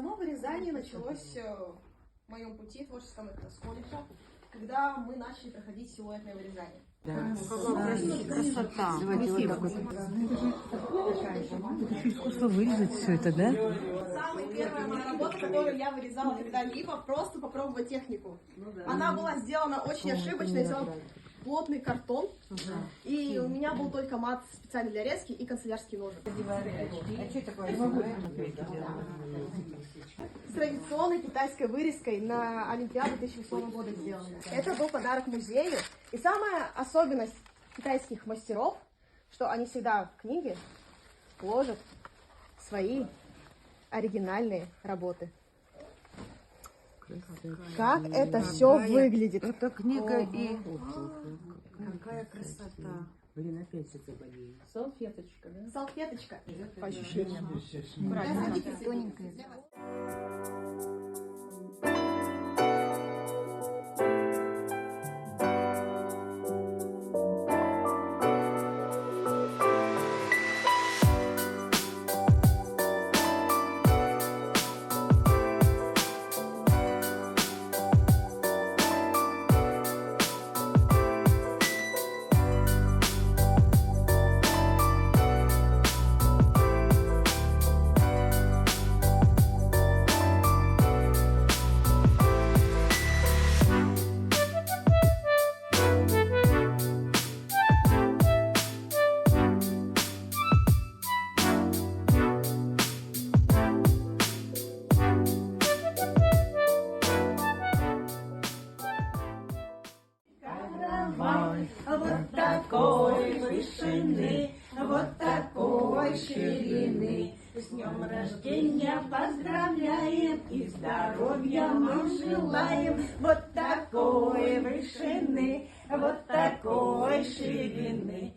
Само вырезание началось в моем пути творческом, это с колледжа, когда мы начали проходить силуэтное вырезание. Красота. Давайте вот так вот. Это еще искусство вырезать все это, да? Самая первая моя работа, которую я вырезала когда-либо, просто попробовать технику. Она была сделана очень ошибочно, сделан плотный картон, и у меня был только мат специально для резки и канцелярский ножик. С традиционной китайской вырезкой на Олимпиаду 2008 года сделано. Это был подарок музею. И самая особенность китайских мастеров, что они всегда в книге ложат свои оригинальные работы. Как это все выглядит? Это книга и... Какая красота. Блин, опять что-то болеет. Салфеточка, да? Салфеточка, по ощущениям. Тоненькая. Вот такой вышины, вот такой ширины. С днем рождения поздравляем и здоровья мы желаем. Вот такой вышины, вот такой ширины.